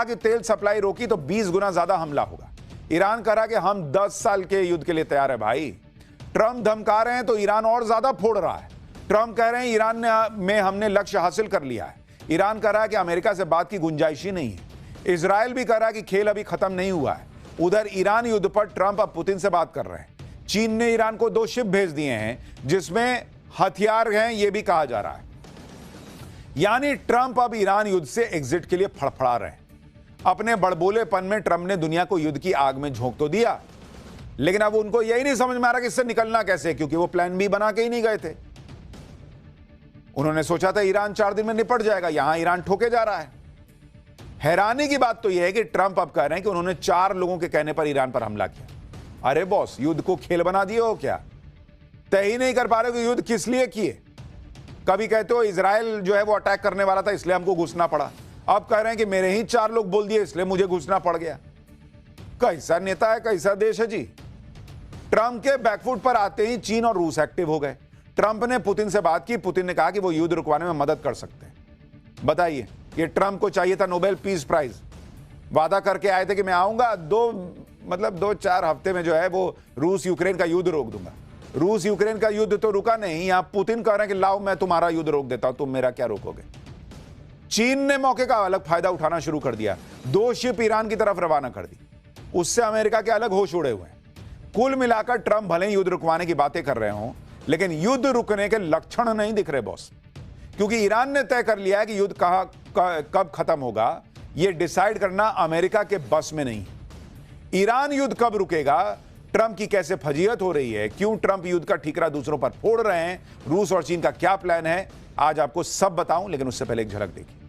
कि तेल सप्लाई रोकी तो 20 गुना ज्यादा हमला होगा। ईरान कह रहा कि हम 10 साल के युद्ध के लिए तैयार है भाई। ट्रंप धमका रहे हैं तो ईरान और ज्यादा फोड़ रहा है। ट्रंप कह रहे हैं ईरान में हमने लक्ष्य हासिल कर लिया है। ईरान कह रहा है कि अमेरिका से बात की गुंजाइश ही नहीं है। इजराइल भी कह रहा है कि खेल अभी खत्म नहीं हुआ है। उधर ईरान युद्ध पर ट्रंप अब पुतिन से बात कर रहे हैं। चीन ने ईरान को 2 शिप भेज दिए हैं जिसमें हथियार हैं, यह भी कहा जा रहा है। यानी ट्रंप अब ईरान युद्ध से एग्जिट के लिए फड़फड़ा रहे हैं। अपने बड़बोलेपन में ट्रंप ने दुनिया को युद्ध की आग में झोंक तो दिया, लेकिन अब उनको यही नहीं समझ में आ रहा कि इससे निकलना कैसे, क्योंकि वो प्लान बी बना के ही नहीं गए थे। उन्होंने सोचा था ईरान 4 दिन में निपट जाएगा, यहां ईरान ठोके जा रहा है। हैरानी की बात तो यह है कि ट्रंप अब कह रहे हैं कि उन्होंने 4 लोगों के कहने पर ईरान पर हमला किया। अरे बॉस, युद्ध को खेल बना दिए हो क्या? तय ही नहीं कर पा रहे कि युद्ध किस लिए किए। कभी कहते हो इजराइल जो है वो अटैक करने वाला था इसलिए हमको घुसना पड़ा, अब कह रहे हैं कि मेरे ही 4 लोग बोल दिए इसलिए मुझे घुसना पड़ गया। कैसा नेता है, कैसा देश है जी। ट्रंप के बैकफुट पर आते ही चीन और रूस एक्टिव हो गए। ट्रंप ने पुतिन से बात की। पुतिन ने कहा कि वो युद्ध रुकवाने में मदद कर सकते हैं। बताइए, ये ट्रंप को चाहिए था नोबेल पीस प्राइज। वादा करके आए थे कि मैं आऊंगा 2-4 हफ्ते में जो है वो रूस यूक्रेन का युद्ध रोक दूंगा। रूस यूक्रेन का युद्ध तो रुका नहीं, यहां पुतिन कह रहे हैं कि लाओ मैं तुम्हारा युद्ध रोक देता हूं, तुम मेरा क्या रोकोगे। चीन ने मौके का अलग फायदा उठाना शुरू कर दिया। 2 शिप ईरान की तरफ रवाना कर दी। उससे अमेरिका के अलग होश उड़े हुए हैं। कुल मिलाकर ट्रंप भले ही युद्ध रुकवाने की बातें कर रहे हों, लेकिन युद्ध रुकने के लक्षण नहीं दिख रहे बॉस, क्योंकि ईरान ने तय कर लिया है कि युद्ध कब खत्म होगा यह डिसाइड करना अमेरिका के बस में नहीं। ईरान युद्ध कब रुकेगा, ट्रंप की कैसे फजीहत हो रही है, क्यों ट्रंप युद्ध का ठीकरा दूसरों पर फोड़ रहे हैं, रूस और चीन का क्या प्लान है, आज आपको सब बताऊं, लेकिन उससे पहले एक झलक देखिए।